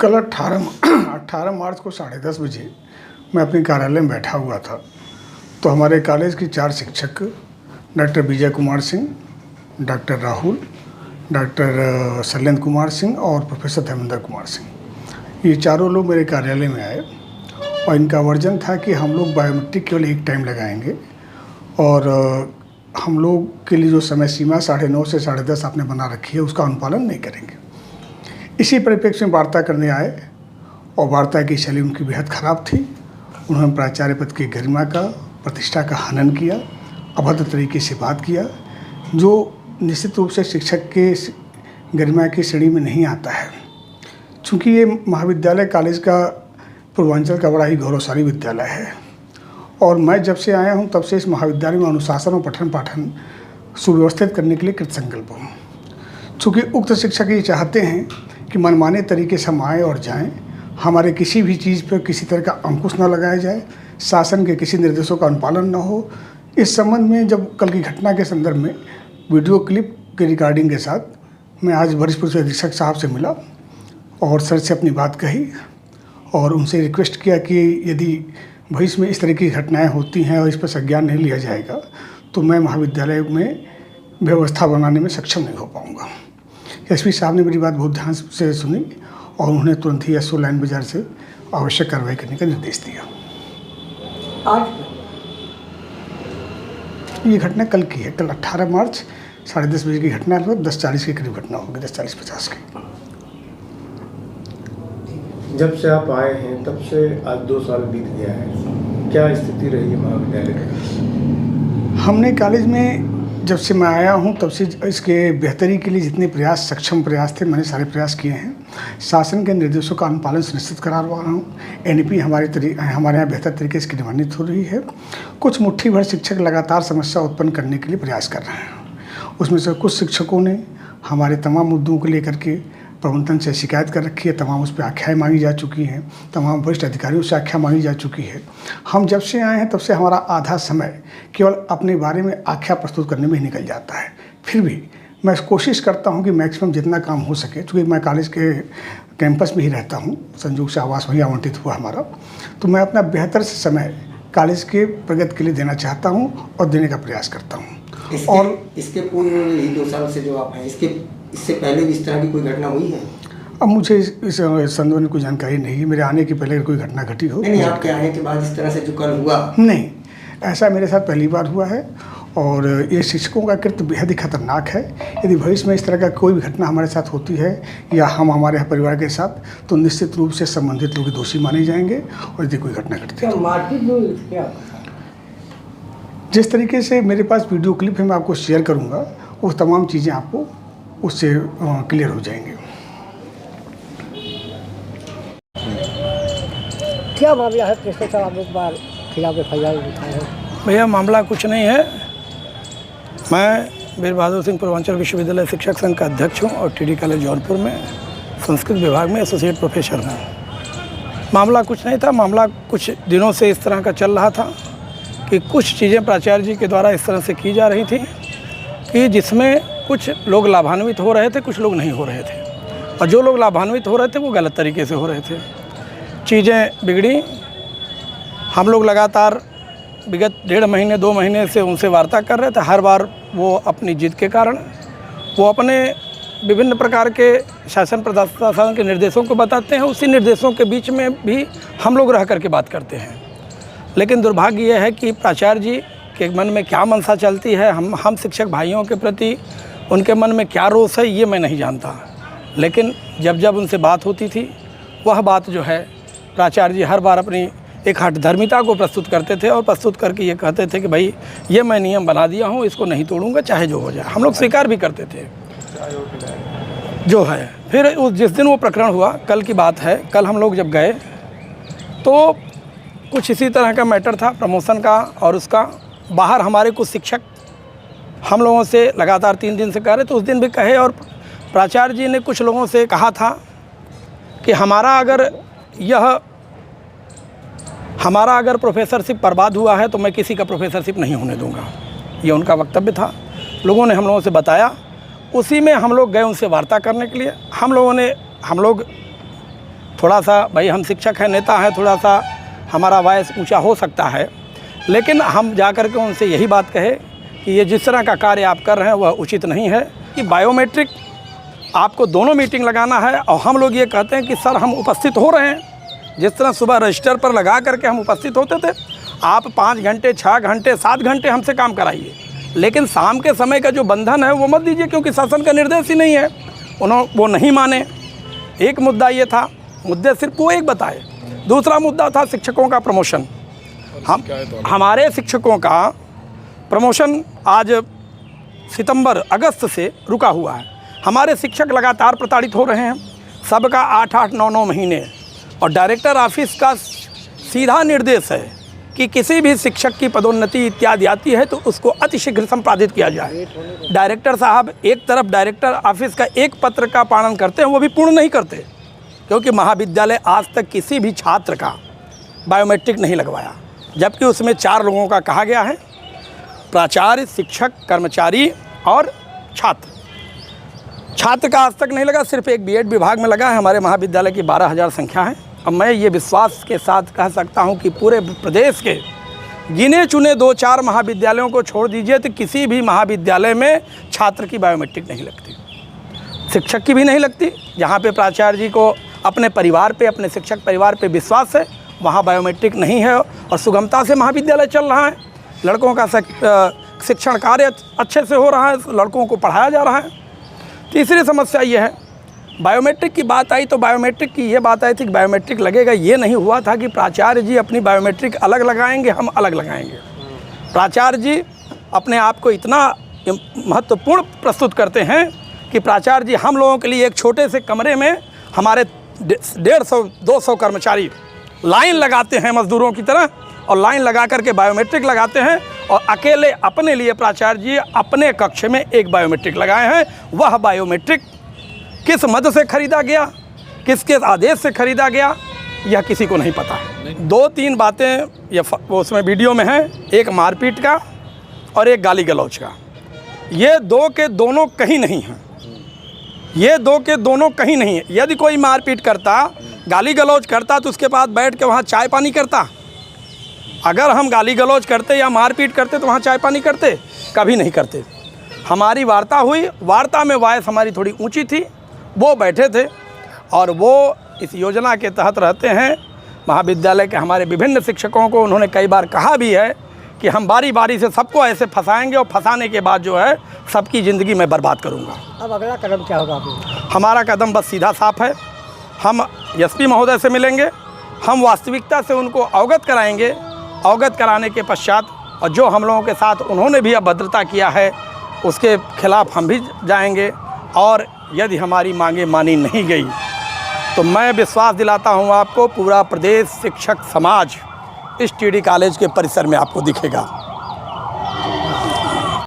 कल 18 मार्च को 10:30 बजे मैं अपने कार्यालय में बैठा हुआ था, तो हमारे कॉलेज की 4 शिक्षक doctor Vijay Kumar Singh, doctor Rahul, doctor Shailendra Kumar Singh और प्रोफेसर धर्मेंद्र कुमार सिंह, ये चारों लोग मेरे कार्यालय में आए और इनका वर्जन था कि हम लोग बायोमेट्रिक केवल एक टाइम लगाएंगे और हम लोग के लिए जो समय सीमा 9:30 से 10:30 आपने बना रखी है उसका अनुपालन नहीं करेंगे। इसी परिप्रेक्ष्य में वार्ता करने आए और वार्ता की शैली उनकी बेहद ख़राब थी। उन्होंने प्राचार्य पद की गरिमा का, प्रतिष्ठा का हनन किया, अभद्र तरीके से बात किया, जो निश्चित रूप से शिक्षक के गरिमा की श्रेणी में नहीं आता है। चूँकि ये महाविद्यालय कॉलेज का पूर्वांचल का बड़ा ही गौरवशाली विद्यालय है और मैं जब से आया हूँ तब से इस महाविद्यालय में अनुशासन और पठन पाठन सुव्यवस्थित करने के लिए कृतसंकल्प हूँ। चूँकि उक्त शिक्षक ये चाहते हैं कि मनमाने तरीके से हम आएँ और जाएँ, हमारे किसी भी चीज़ पर किसी तरह का अंकुश न लगाया जाए, शासन के किसी निर्देशों का अनुपालन न हो। इस संबंध में जब कल की घटना के संदर्भ में वीडियो क्लिप के रिकॉर्डिंग के साथ मैं आज वरिष्ठ पुलिस अधीक्षक साहब से मिला और सर से अपनी बात कही और उनसे रिक्वेस्ट किया कि यदि भविष्य में इस तरह की घटनाएं होती हैं और इस पर संज्ञान नहीं लिया जाएगा तो मैं महाविद्यालय में व्यवस्था बनाने में सक्षम नहीं हो पाऊँगा। एसपी साहब ने मेरी बात बहुत ध्यान से सुनी और उन्होंने तुरंत ही एसओ लाइन बाजार से आवश्यक कार्रवाई करने का निर्देश दिया। आज ये घटना कल की है, कल 18 मार्च 10:30 बजे की घटना है, 10:40 के करीब घटना होगी, 10:40-50 की। जब से आप आए हैं तब से आज 2 साल बीत गया है, क्या स्थिति रही है महाविद्यालय की? हमने कॉलेज में जब से मैं आया हूं तब से इसके बेहतरी के लिए जितने प्रयास, सक्षम प्रयास थे, मैंने सारे प्रयास किए हैं। शासन के निर्देशों का अनुपालन सुनिश्चित करा रहा हूँ। एनईपी हमारे यहाँ बेहतर तरीके से क्रियान्वित हो रही है। कुछ मुट्ठी भर शिक्षक लगातार समस्या उत्पन्न करने के लिए प्रयास कर रहे हैं। उसमें से कुछ शिक्षकों ने हमारे तमाम मुद्दों को लेकर के प्रबंधन से शिकायत कर रखी है, तमाम उस पर आख्याएँ मांगी जा चुकी हैं, तमाम वरिष्ठ अधिकारियों से आख्या मांगी जा चुकी है। हम जब से आए हैं तब से हमारा आधा समय केवल अपने बारे में आख्या प्रस्तुत करने में ही निकल जाता है। फिर भी मैं कोशिश करता हूं कि मैक्सिमम जितना काम हो सके, क्योंकि मैं कॉलेज के कैंपस में ही रहता हूं, संयोग से आवास वहीं आवंटित हुआ हमारा, तो मैं अपना बेहतर से समय कॉलेज के प्रगति के लिए देना चाहता हूँ और देने का प्रयास करता हूँ। और इसके पूर्व 2 साल से जो आप हैं, इससे पहले भी इस तरह की कोई घटना हुई है? अब मुझे इस संदर्भ में कोई जानकारी नहीं है। मेरे आने के पहले कोई घटना घटी हो? नहीं, आपके आने के बाद इस तरह से जो कल हुआ? नहीं, ऐसा मेरे साथ पहली बार हुआ है और ये शिक्षकों का कृत्य बेहद ही खतरनाक है। यदि भविष्य में इस तरह का कोई भी घटना हमारे साथ होती है या हम हमारे परिवार के साथ, तो निश्चित रूप से संबंधित लोग दोषी माने जाएंगे और यदि कोई घटना घटती है। मारपीट क्या? जिस तरीके से मेरे पास वीडियो क्लिप है मैं आपको शेयर करूँगा, वो तमाम चीज़ें आपको उससे क्लियर हो जाएंगे। क्या मामला है? कैसे सर आप एक बार खिलाफ एफआईआर लिखा है? भैया मामला कुछ नहीं है। मैं वीर बहादुर सिंह पूर्वांचल विश्वविद्यालय शिक्षक संघ का अध्यक्ष हूँ और टीडी कॉलेज जौनपुर में संस्कृत विभाग में एसोसिएट प्रोफेसर हूँ। मामला कुछ नहीं था। मामला कुछ दिनों से इस तरह का चल रहा था कि कुछ चीज़ें प्राचार्य जी के द्वारा इस तरह से की जा रही थी कि जिसमें कुछ लोग लाभान्वित हो रहे थे, कुछ लोग नहीं हो रहे थे, और जो लोग लाभान्वित हो रहे थे वो गलत तरीके से हो रहे थे। चीज़ें बिगड़ी। हम लोग लगातार विगत 1.5 महीने 2 महीने से उनसे वार्ता कर रहे थे। हर बार वो अपनी जिद के कारण वो अपने विभिन्न प्रकार के शासन प्रशासन के निर्देशों को बताते हैं। उसी निर्देशों के बीच में भी हम लोग रह करके बात करते हैं। लेकिन दुर्भाग्य ये है कि प्राचार्य जी के मन में क्या मनसा चलती है, हम शिक्षक भाइयों के प्रति उनके मन में क्या रोष है, ये मैं नहीं जानता। लेकिन जब जब उनसे बात होती थी, वह बात जो है प्राचार्य जी हर बार अपनी एक हठधर्मिता को प्रस्तुत करते थे और प्रस्तुत करके ये कहते थे कि भाई ये मैं नियम बना दिया हूँ, इसको नहीं तोड़ूंगा चाहे जो हो जाए। हम लोग स्वीकार भी करते थे जो है। फिर जिस दिन वो प्रकरण हुआ, कल की बात है, कल हम लोग जब गए तो कुछ इसी तरह का मैटर था प्रमोशन का, और उसका बाहर हमारे कुछ शिक्षक हम लोगों से लगातार 3 दिन से कह रहे, तो उस दिन भी कहे और प्राचार्य जी ने कुछ लोगों से कहा था कि हमारा अगर प्रोफेसरशिप बर्बाद हुआ है तो मैं किसी का प्रोफेसरशिप नहीं होने दूंगा। ये उनका वक्तव्य था। लोगों ने हम लोगों से बताया, उसी में हम लोग गए उनसे वार्ता करने के लिए। हम लोग थोड़ा सा भाई हम शिक्षक हैं, नेता हैं, थोड़ा सा हमारा वॉइस ऊंचा हो सकता है, लेकिन हम जा कर के उनसे यही बात कहे कि ये जिस तरह का कार्य आप कर रहे हैं वह उचित नहीं है। कि बायोमेट्रिक आपको दोनों मीटिंग लगाना है और हम लोग ये कहते हैं कि सर हम उपस्थित हो रहे हैं, जिस तरह सुबह रजिस्टर पर लगा करके हम उपस्थित होते थे, आप 5 घंटे 6 घंटे 7 घंटे हमसे काम कराइए, लेकिन शाम के समय का जो बंधन है वो मत दीजिए, क्योंकि शासन का निर्देश ही नहीं है। वो नहीं माने। एक मुद्दा ये था, मुद्दे सिर्फ वो एक बताए। दूसरा मुद्दा था शिक्षकों का प्रमोशन। हमारे शिक्षकों का प्रमोशन आज सितंबर अगस्त से रुका हुआ है। हमारे शिक्षक लगातार प्रताड़ित हो रहे हैं, सबका 8-8 9-9 महीने, और डायरेक्टर ऑफिस का सीधा निर्देश है कि किसी भी शिक्षक की पदोन्नति इत्यादि आती है तो उसको अतिशीघ्र संपादित किया जाए। डायरेक्टर साहब एक तरफ डायरेक्टर ऑफिस का एक पत्र का पालन करते हैं, वो भी पूर्ण नहीं करते, क्योंकि महाविद्यालय आज तक किसी भी छात्र का बायोमेट्रिक नहीं लगवाया, जबकि उसमें 4 लोगों का कहा गया है, प्राचार्य, शिक्षक, कर्मचारी और छात्र। छात्र का आज तक नहीं लगा, सिर्फ एक बीएड विभाग में लगा है। हमारे महाविद्यालय की 12,000 संख्या है। अब मैं ये विश्वास के साथ कह सकता हूँ कि पूरे प्रदेश के गिने चुने 2-4 महाविद्यालयों को छोड़ दीजिए तो किसी भी महाविद्यालय में छात्र की बायोमेट्रिक नहीं लगती, शिक्षक की भी नहीं लगती। जहाँ पे प्राचार्य जी को अपने परिवार पे, अपने शिक्षक परिवार पे विश्वास है, वहाँ बायोमेट्रिक नहीं है और सुगमता से महाविद्यालय चल रहा है। लड़कों का शिक्षण कार्य अच्छे से हो रहा है, लड़कों को पढ़ाया जा रहा है। तीसरी समस्या ये है, बायोमेट्रिक की बात आई तो बायोमेट्रिक की ये बात आई थी कि बायोमेट्रिक लगेगा। ये नहीं हुआ था कि प्राचार्य जी अपनी बायोमेट्रिक अलग लगाएंगे, हम अलग लगाएंगे। प्राचार्य जी अपने आप को इतना महत्वपूर्ण प्रस्तुत करते हैं कि प्राचार्य जी हम लोगों के लिए एक छोटे से कमरे में हमारे 150-200 कर्मचारी लाइन लगाते हैं मज़दूरों की तरह, और लाइन लगा करके बायोमेट्रिक लगाते हैं, और अकेले अपने लिए प्राचार्य जी अपने कक्ष में एक बायोमेट्रिक लगाए हैं। वह बायोमेट्रिक किस मद से खरीदा गया, किसके आदेश से खरीदा गया, यह किसी को नहीं पता है। 2-3 बातें ये उसमें वीडियो में हैं, एक मारपीट का और एक गाली गलौज का। ये दो के दोनों कहीं नहीं हैं, ये दो के दोनों कहीं नहीं है। यदि कोई मारपीट करता, गाली गलौज करता तो उसके पास बैठ के वहाँ चाय पानी करता। अगर हम गाली गलौज करते या मारपीट करते तो वहाँ चाय पानी करते? कभी नहीं करते। हमारी वार्ता हुई, वार्ता में वॉइस हमारी थोड़ी ऊंची थी, वो बैठे थे और वो इस योजना के तहत रहते हैं। महाविद्यालय के हमारे विभिन्न शिक्षकों को उन्होंने कई बार कहा भी है कि हम बारी बारी से सबको ऐसे फंसाएंगे और फंसाने के बाद जो है सबकी ज़िंदगी मैं बर्बाद करूँगा। अब अगला कदम क्या होगा आपका? हमारा कदम बस सीधा साफ है, हम एसपी महोदय से मिलेंगे, हम वास्तविकता से उनको अवगत कराएंगे। अवगत कराने के पश्चात और जो हम लोगों के साथ उन्होंने भी अभद्रता किया है उसके खिलाफ हम भी जाएंगे, और यदि हमारी मांगें मानी नहीं गई तो मैं विश्वास दिलाता हूं आपको, पूरा प्रदेश शिक्षक समाज इस टीडी कॉलेज के परिसर में आपको दिखेगा।